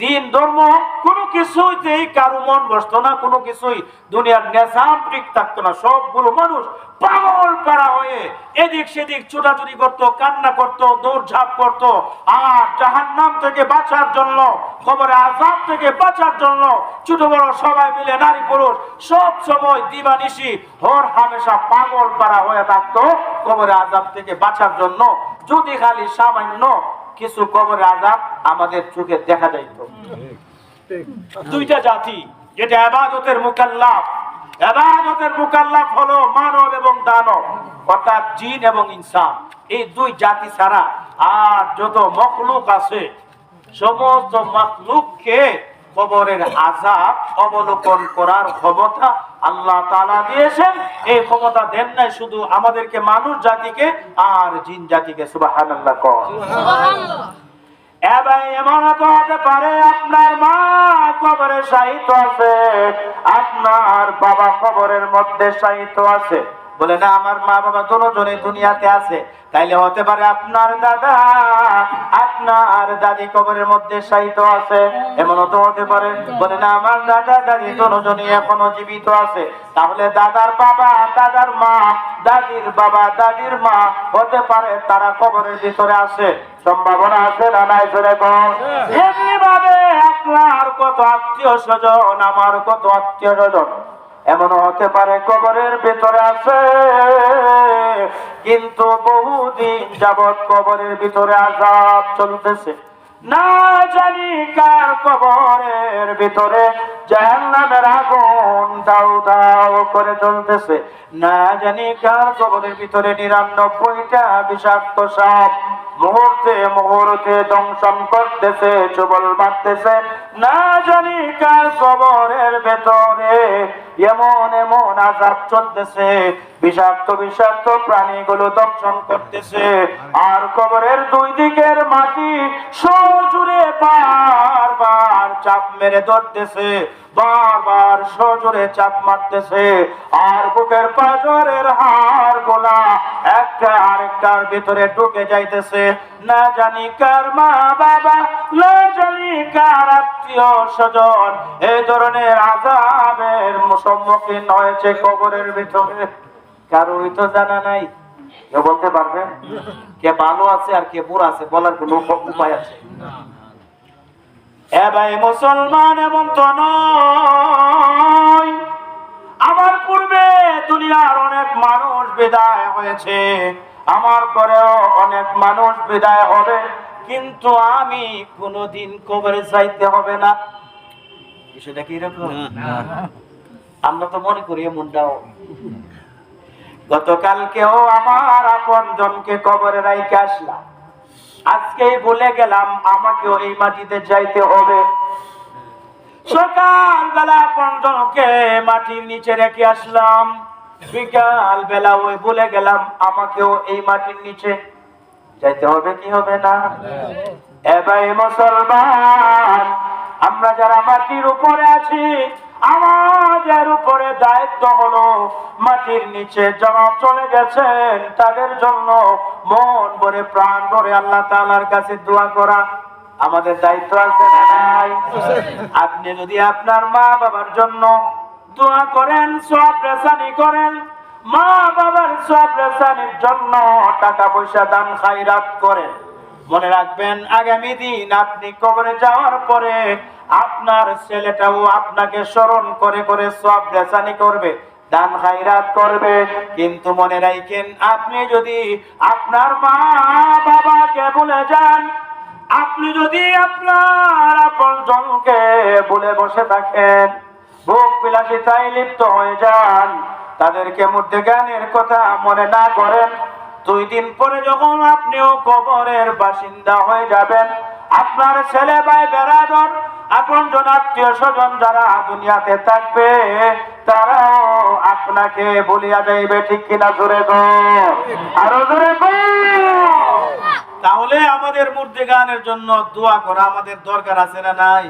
দিন ধর্ম কোনো কিছুতেই কারো মন বসতো না, কোনো কিছুই দুনিয়ার নিজাম ঠিক থাকতো না। সবগুলো মানুষ পাগল পাড়া হয়ে এদিক সেদিক ছোটাছুটি করতো, কান্না করতো, দৌড়ঝাঁপ করতো। আর জাহান্নাম থেকে বাঁচার জন্য, কবরে আযাব থেকে বাঁচার জন্য ছোট বড় সবাই মিলে, নারী পুরুষ সব সময় দিবানিশি হর হামেশা পাগল পাড়া হয়ে থাকতো কবরে আযাব থেকে বাঁচার জন্য। যদি খালি সামান্য কিছু কবরে আযাব আমাদের চোখে দেখা যাইত। দুইটা জাতি যেটা ইবাদতের মুকাল্লাফ, ইবাদতের মুকাল্লাফ হলো মানব এবং দানব, অর্থাৎ জিন এবং ইনসান। এই দুই জাতি ছাড়া আর যত মখলুক আছে, সমস্ত মখলুককে কবরের আযাব অবলোকন করার ক্ষমতা আল্লাহ তাআলা দিয়েছেন। এই ক্ষমতা দেন নাই শুধু আমাদেরকে, মানুষ জাতিকে আর জিন জাতিকে। সুবহানাল্লাহ। সুবহানাল্লাহ। এবার এমন তো হতে পারে আপনার মা কবরে শায়িত আছে, আপনার বাবা কবরের মধ্যে শায়িত আছে। বলে না, আমার মা বাবা দুজনে দুনিয়াতে আছে, তাইলে হতে পারে আপনার দাদা, আপনার দাদি কবরের মধ্যে শায়িত আছে, এমনও তো হতে পারে। বলে না, আমার দাদা দাদি দুজনই এখনো জীবিত আছে, তাহলে দাদার বাবা, দাদার মা, দাদির বাবা, দাদির মা হতে পারে তারা কবরের ভিতরে আছে। সম্ভাবনা আছে না নাই? এমনি ভাবে আপনার কত আত্মীয় স্বজন, আমার কত আত্মীয় স্বজন এমনও হতে পারে কবরের ভিতরে আছে, কিন্তু বহুদিন যাবৎ কবরের ভিতরে আযাব চলতেছে। না জানি কার কবরের ভিতরে জাহান্নামের আগুন দাউ দাউ করে জ্বলতেছে, না জানি কার কবরের ভিতরে 99টা বিষাক্ত সাপ মুহূর্তে মুহূর্তে দংশন করতেছে, চুবল মারতেছে। না জানি কার কবরের ভেতরে এমন এমন আযাব চলতেছে, বিষাক্ত বিষাক্ত প্রাণীগুলো দংশন করতেছে। আর কবরের দুই দিকের মাটি সজোরে বারবার চাপ মেরে ধরতেছে, বারবার সজোরে চাপ মারতেছে। আর বুকের পাঁজরের হাড় গোলা একটা আরেকটার ভিতরে ঢুকে যাইতেছে। না জানি কার মা বাবা, না জানি কার আত্মীয় স্বজন এই ধরনের আযাবের সম্মুখীন হয়েছে কবরের ভিতরে। কারোই তো জানা নাই। কেউ বলতে পারবেন কে ভালো আছে আর কে বুড়া আছে? বলার কোনো উপায় আছে? এ ভাই মুসলমান, এমন তো নয়। আমার পূর্বে দুনিয়ার অনেক মানুষ বিদায় হয়েছে, আমার পরেও অনেক মানুষ বিদায় হবে, কিন্তু আমি কোনোদিন কবরে যাইতে হবে না। বিষয়টা কি এরকম? আমরা তো মনে করি এমনটাও। গতকালকেও আমার আপন জনকে কবরে রাইখে আসলাম, আজকেই বলে গেলাম আমাকেও এই মাটিতে যাইতে হবে। সকাল বেলা আপন জনকে মাটির নিচে রেখে আসলাম, বিকাল বেলা ওই বলে গেলাম আমাকেও এই মাটির নিচে যাইতে হবে, কি হবে না? এ ভাই মুসলমান, আমরা যারা মাটির উপরে আছি, আমাদের উপরে দায়িত্ব হলো মাটির নিচে যারা চলে গেছেন তাদের জন্য মন ভরে প্রাণ ভরে আল্লাহ তাআলার কাছে দোয়া করা আমাদের দায়িত্ব আছে না নাই? আপনি যদি আপনার মা বাবার জন্য দোয়া করেন, সওয়াব রেসানি করেন, মা বাবার সওয়াব রেসানির জন্য টাকা পয়সা দান খায়রাত করেন, মনে রাখবেন আগামী দিন আপনি কবরে যাওয়ার পরে আপনার ছেলেটাও আপনাকে স্মরণ করে করে সওয়াব রেসানি করবে, দান খায়রাত করবে। কিন্তু মনে রাখেন, আপনি যদি আপনার মা বাবাকে ভুলে যান, আপনি যদি আপনার আপনজনকে ভুলে বসে থাকেন, ভোগ বিলাসিতায় লিপ্ত হয়ে যান, তাদেরকে মধ্যে জ্ঞানের কথা মনে না করেন, 2 দিন পরে যখন আপনিও কবরের বাসিন্দা হয়ে যাবেন, আপনার ছেলে ভাই বেরাদর আপনজন আত্মীয় স্বজন যারা দুনিয়াতে থাকবে তারাও আপনাকে বলিয়া যাইবে, ঠিক কিনা? জোরে গো, আরো জোরে গো। তাহলে আমাদের মধ্যে গানের জন্য দোয়া করা আমাদের দরকার আছে না নাই?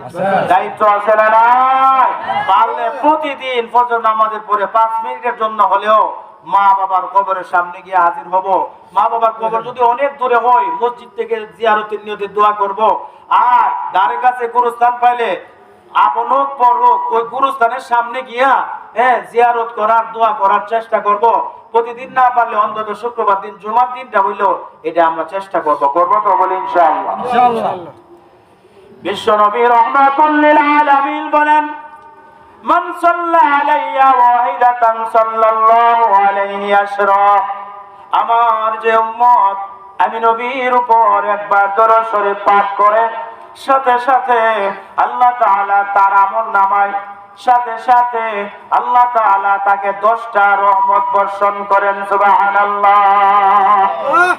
দায়িত্ব আছে না নাই? পারলে প্রতিদিন ফজর নামাজের পরে 5 মিনিটের জন্য হলেও মা বাবার কবরের সামনে গিয়ে হাজির হব। মা বাবার কবর যদি অনেক দূরে হয়, মসজিদ থেকে জিয়ারতের নিয়তে দোয়া করব। আর দ্বারের কাছে গুরুস্থান পাইলে আপন হোক পর হোক ওই গুরুস্থানের সামনে গিয়া জিয়ারত করার দোয়া করার চেষ্টা করব। প্রতিদিন না পারলে অন্তত শুক্রবার দিন জুমার দিনটা হইলো এটা আমরা চেষ্টা করব তো বলি ইনশাআল্লাহ। বিশ্ব নবী রাহমাতুল লিল আলামিন বলেন, মান সাল্লা আলাইয়া ওয়াহিদাতান সাল্লাল্লাহু আলাইহি আশরা। আমার যে উম্মত আমি নবীর উপর একবার দরুদ শরীফ পাঠ করে, সাথে সাথে আল্লাহ তাআলা তার আমলনামায় সাথে সাথে আল্লাহ তাআলা তাকে 10টা রহমত বর্ষণ করেন। সুবহানাল্লাহ।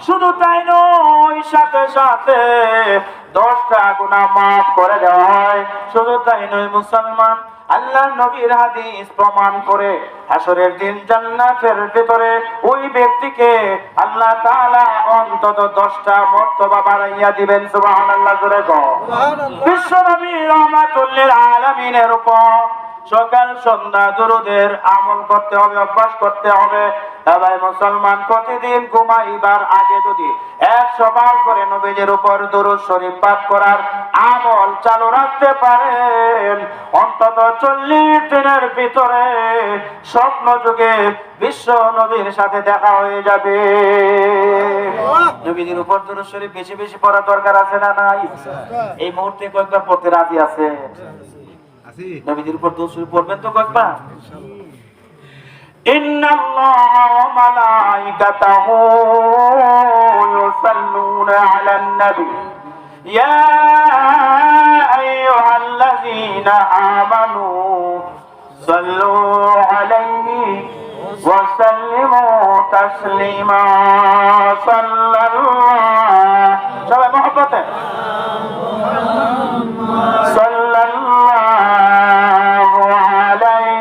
শুধু তাই নয়, সাথে সাথে 10টা গুনাহ মাফ করে দেওয়া হয়। শুধু তাই নয় মুসলমান, আল্লাহ নবীর হাদিস প্রমাণ করে হাসরের দিন জান্নাতের ভিতরে ওই ব্যক্তিকে আল্লাহ তাআলা অন্তত 10টা মর্তবা বাড়াইয়া দিবেন। সুবহানাল্লাহ জোরে গো। বিশ্ব নবী রাহমাতুল লিল আলামিনের উপর সকাল সন্ধ্যা দুরুদের আমল করতে হবে, অভ্যাস করতে হবে। ভাই মুসলমান, প্রতিদিন ঘুমাইবার আগে যদি 100 বার করে নবীজির উপর দুরূদ শরীফ পাঠ করার আমল চালু রাখতে পারেন, অন্তত 40 দিনের ভিতরে স্বপ্ন যুগে বিশ্ব নবীর সাথে দেখা হয়ে যাবে। নবীজির উপর দুরূদ শরীফ বেশি বেশি পড়া দরকার আছে না নাই? এই মুহূর্তে কয়েকবার পড়তে রাজি আছে? নবীজির উপর দুরূদ শরীফ পড়বেন তো কয়েকবার? ইন্নাল্লাহা ওয়া মালাইকাতাহু ইউসাল্লুনা আলান নবী ইয়া আইয়ুহাল্লাযীনা আমানু সাল্লু আলাইহি ওয়া সাল্লিমু তাসলিমা সাল্লাল্লাহু সবাই মহব্বতে সাল্লাল্লাহু আলাইহি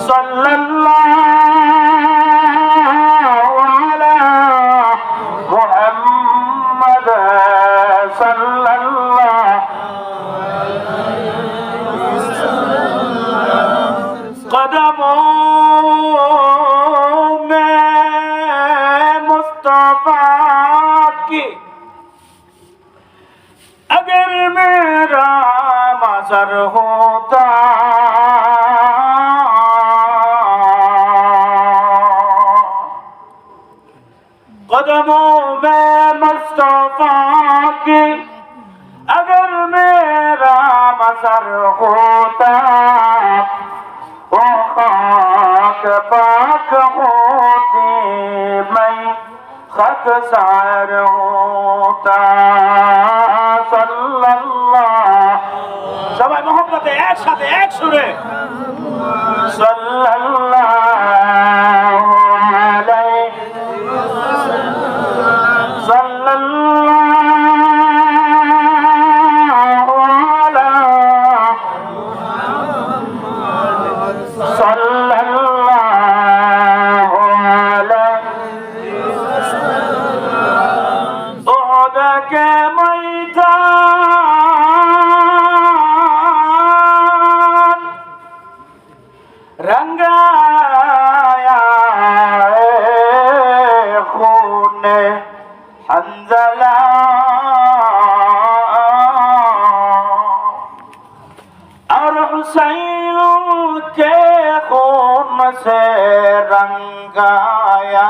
সাল্লাল্লাহু আলা মুহাম্মাদ সাল্লাল্লাহু कदमों में मुस्तफा की अगर मेरा मज़र होता कदमों में मुस्तफा की अगर मेरा मज़र होता वो खाक पाक होती मैं खतसार होता सल्लल्लाहु सबाई मोहब्बते एक साथ एक सुरे सल्लल्लाहु अलैहि सल्लल्लाहु अला सल्लल्लाहु अलैहि उहद के मैदान रंगाया खून हंजला और हुसैन के खून से रंगाया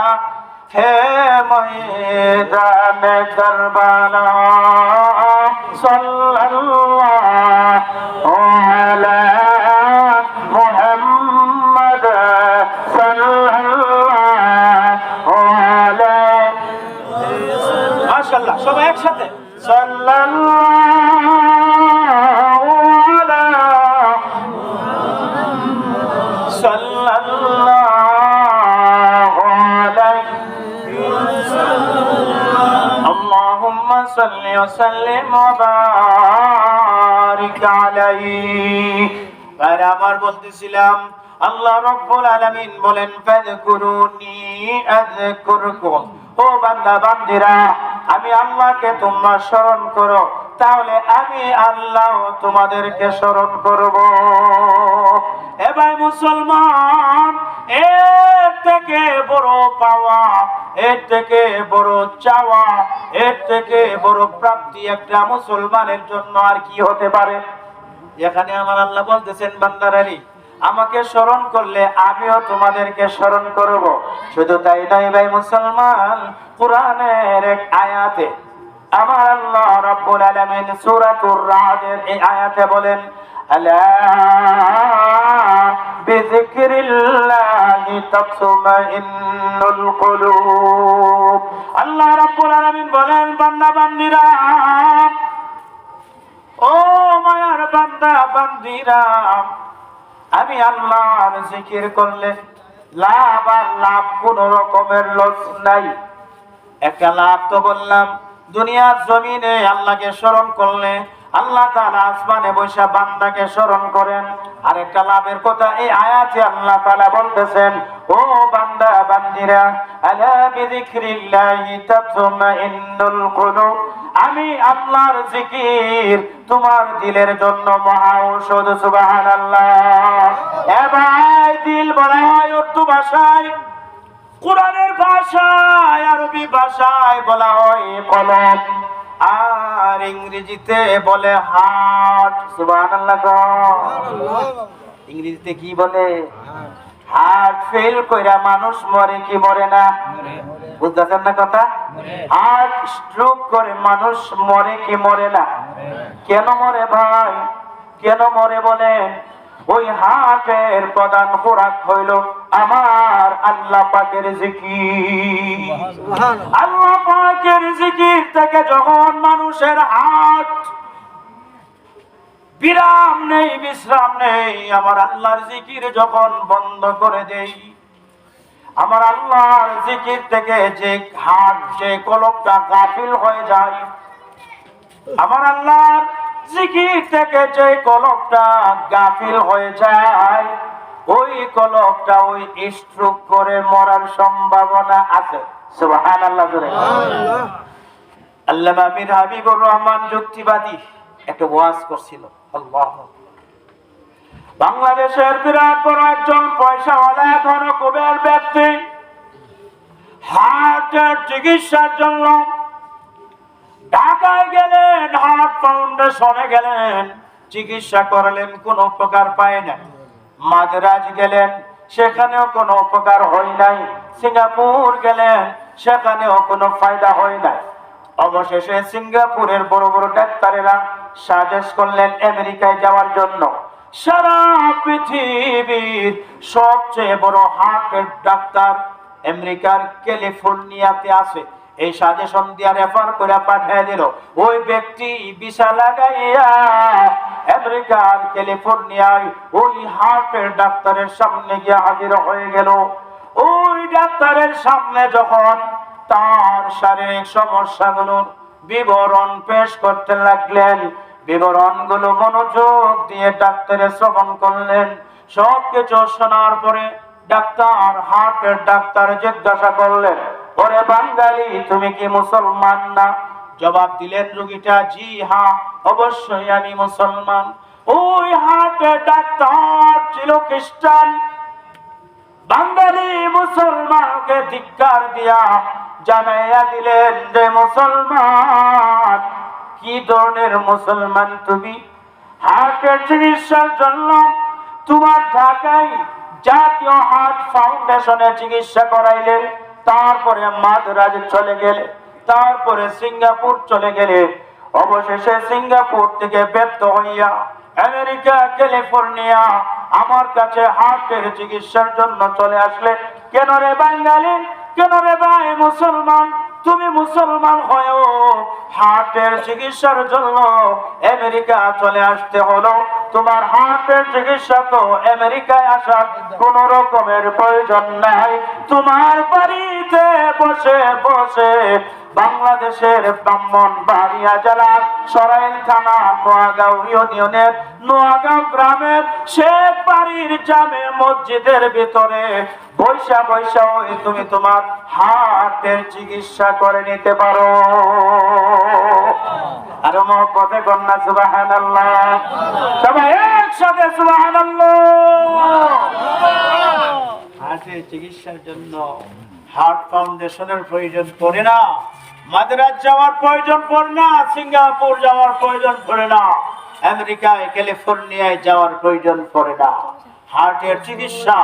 है मैदान करबला सल्लल्लाहु अला मुहम्मद सल्लल्लाहु अलैहि माशाअल्लाह सब एक साथ सल्लल्लाहु अला सल्लल्लाहु अलैहि अल्लाहुम्मा सल्लि व सल्लिम व बारिक अलैहि আর আমার বলতেছিলাম আল্লাহ রাব্বুল আলামিন বলেন ফাযকুরুনি আযকুরকুম ও বান্দা বান্দিরা আমি আল্লাহকে তোমরা স্মরণ করো তাহলে আমি আল্লাহ তোমাদেরকে স্মরণ করব এ ভাই মুসলমান এর থেকে বড় পাওয়া এর থেকে বড় চাওয়া এর থেকে বড় প্রাপ্তি একটা মুসলমানের জন্য আর কি হতে পারে এখানে আমার আল্লাহ বলতেছেন বান্দারানি আমাকে স্মরণ করলে আমিও তোমাদেরকে স্মরণ করব শুধু তাই নয় ভাই মুসলমান কোরআনের এক আয়াতে আমার আল্লাহ রাব্বুল আলামিন সূরাতুর রাদের এই আয়াতে বলেন আলা বিযিকরিল্লাহি তাতমাইন্নুল কুলুব আল্লাহ রাব্বুল আলামিন বলেন বান্দা বান্দিরা ও মায়ার বান্দা বান্দিরা আমি আল্লাহর জিকির করলে লাভ আর লাভ কোন রকমের লস নাই একটা লাভ তো বললাম দুনিয়ার জমিনে আল্লাহকে স্মরণ করলে আল্লাহ তাআলা আসমানে বসে বান্দাকে স্মরণ করেন আর একটা লাভের কথা এই আয়াতে আল্লাহ তাআলা বলতেছেন ও বান্দা বান্দিরা আলা বিযিকরিল্লাহি তাতমাইন্নুল কুলুব আমি আল্লাহর জিকির তোমার দিলের জন্য মহা ঔষধ সুবহানাল্লাহ এ ভাই দিল বলা হয় উর্দু ভাষায় কোরআনের ভাষায় আরবি ভাষায় বলা হয় কলব আর ইংরেজিতে বলে হার্ট সুবহানাল্লাহ ইংরেজিতে কি বলে হার্ট ফেল কইরা মানুষ মরে কি মরে না বুঝতেছেন না কথা হার্ট স্ট্রোক করে মানুষ মরে কি মরে না কেন মরে ভাই কেন মরে বলেন ওই হার্টের প্রধান খোরাক হইল আমার আল্লাহ পাকের জিকির। আল্লাহ পাকের জিকির থেকে যখন মানুষের হাত বিরাম নেই, বিশ্রাম নেই, আমার আল্লাহর জিকির যখন বন্ধ করে দেই, আমার আল্লাহর জিকির থেকে যে হাত, যে কলবটা গাফিল হয়ে যায়, আমার আল্লাহর জিকির থেকে যে কলবটা গাফিল হয়ে যায়, ওই কলবটা ওই স্ট্রোক করে মরার সম্ভাবনা আছে। সুবহানাল্লাহ। আল্লামা মীর হাবিবুর রহমান যুক্তিবাদী একটা ওয়াজ করছিল। আল্লাহ, বাংলাদেশের বিরাট বড় একজন পয়সাওয়ালা ধনকুবের ব্যক্তি হার্টের চিকিৎসার জন্য ঢাকায় গেলেন, হার্ট ফাউন্ডেশনে গেলেন, চিকিৎসা করলেন, কোনো উপকার পায় না। মাদ্রাজ গেলেন, সেখানেও কোনো উপকার হয় নাই। সিঙ্গাপুর গেলেন, সেখানেও কোনো ফায়দা হয় নাই। অবশেষে সিঙ্গাপুরের বড় বড় ডাক্তারেরা সাজেস্ট করলেন আমেরিকায় যাওয়ার জন্য। সারা পৃথিবীর সবচেয়ে বড় হার্টের ডাক্তার আমেরিকার ক্যালিফোর্নিয়াতে আছে। এই সাজেশন দিয়া রেফার করে পাঠিয়ে দিল। ওই ব্যক্তি ভিসা লাগাইয়া আমেরিকার ক্যালিফোর্নিয়ায় ওই হার্টের ডাক্তারের সামনে গিয়ে হাজির হয়ে গেল। ওই ডাক্তারের সামনে যখন তার শারীরিক সমস্যাগুলোর বিবরণ পেশ করতে লাগলেন, বিবরণগুলো মনোযোগ দিয়ে ডাক্তারের শ্রবণ করলেন। সবকিছু শোনার পরে ডাক্তার, হার্টের ডাক্তার জিজ্ঞাসা করলেন, ওরে বাঙালি, তুমি কি মুসলমান না? জবাব দিলেন রোগীটা, জি হ্যাঁ, অবশ্যই আমি মুসলমান। ওই হার্টের ডাক্তার ছিল খ্রিস্টান। বাঙালি মুসলমানকে ধিক্কার দিয়া জানাইয়া দিলেন, যে মুসলমান, কি ধরনের মুসলমান তুমি? হার্টের চিকিৎসার জন্য তোমার ঢাকায় জাতীয় হার্ট ফাউন্ডেশনে চিকিৎসা করাইলে, তারপরে মাদ্রাজ চলে গেলে, তারপরে সিঙ্গাপুর চলে গেলে, অবশেষে সিঙ্গাপুর থেকে ব্যর্থ হইয়া আমেরিকা, ক্যালিফোর্নিয়া আমার কাছে হার্টের চিকিৎসার জন্য চলে আসলে। কেন রে বাঙালি, কেন রে ভাই মুসলমান, তুমি মুসলমান হয়েও হার্টের চিকিৎসার জন্য আমেরিকা চলে আসতে হলো? তোমার হার্টের চিকিৎসা তো আমেরিকায় আসার কোন রকমের প্রয়োজন নাই। তোমার বাড়িতে বসে বসে বাংলাদেশের ব্রাহ্মণবাড়িয়া জেলার সরাইল থানা নোয়াগাঁও ইউনিয়নের নোয়াগাঁও গ্রামের শেখ বাড়ির জামে মসজিদের ভিতরে বৈশা বৈশা তুমি তোমার হার্টের চিকিৎসা করে নিতে পারো। আর মহব্বতে কন্যা সুবহানাল্লাহ, সবাই একসাথে সুবহানাল্লাহ। হার্টের চিকিৎসার জন্য হার্ট ফাউন্ডেশনের প্রয়োজন পড়ে না, মাদ্রাজ যাওয়ার প্রয়োজন পড়ে না, সিঙ্গাপুর যাওয়ার প্রয়োজন পড়ে না, আমেরিকায় ক্যালিফোর্নিয়ায় যাওয়ার প্রয়োজন পড়ে না। হার্টের চিকিৎসা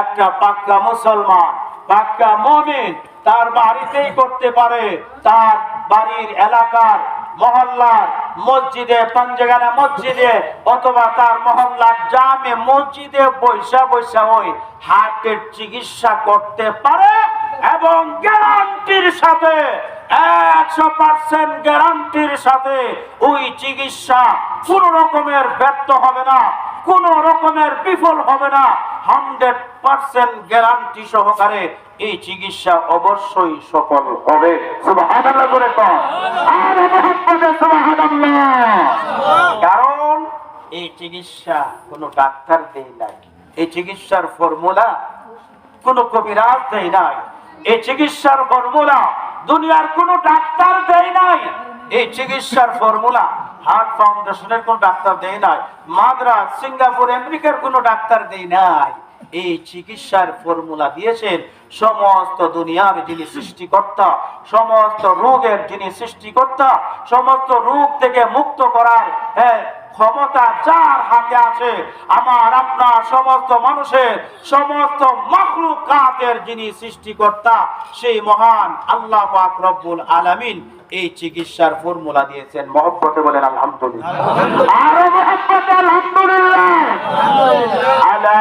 একটা পাক্কা মুসলমান, পাক্কা মুমিন তার বাড়িতেই করতে পারে। তার বাড়ির এলাকার মহল্লার মসজিদে, পাঞ্জাগানা মসজিদে অথবা তার মহল্লার জামে মসজিদে বৈশা বৈশা ওই হার্টের চিকিৎসা করতে পারে এবং গ্যারান্টির সাথে, 100% গ্যারান্টির সাথে ওই চিকিৎসা কোনো রকমের ব্যর্থ হবে না, কোনো রকমের বিফল হবে না। 100% গ্যারান্টি সহকারে এই চিকিৎসা অবশ্যই সফল হবে। সুবহানাল্লাহ করে কর, আর মুহাম্মাদে সুবহানাল্লাহ। কারণ এই চিকিৎসা কোনো ডাক্তার দেয় নাই, এই চিকিৎসার ফর্মুলা কোনো কবিরাজ দেয় নাই, এই চিকিৎসার ফর্মুলা দুনিয়ার কোনো ডাক্তার দেয় নাই, এই চিকিৎসার ফর্মুলা হার্ট ফাউন্ডেশনের কোন ডাক্তার দেয় নাই, মাদ্রাজ, সিঙ্গাপুর, আমেরিকার কোন ডাক্তার দেয় নাই। এই চিকিৎসার ফর্মুলা দিয়েছেন সমস্ত দুনিয়ার যিনি সৃষ্টিকর্তা, সমস্ত রোগের যিনি সৃষ্টিকর্তা, সমস্ত রোগ থেকে মুক্ত করার ক্ষমতা যার হাতে আছে, আমার আপনার সমস্ত মানুষের সমস্ত মাখলুকাতের যিনি সৃষ্টিকর্তা, সেই মহান আল্লাহ পাক রব্বুল আলামিন এই চিকিৎসার ফর্মুলা দিয়েছেন। মহব্বতে বলেন আলহামদুলিল্লাহ, আরো মহব্বতে আলহামদুলিল্লাহ। আলা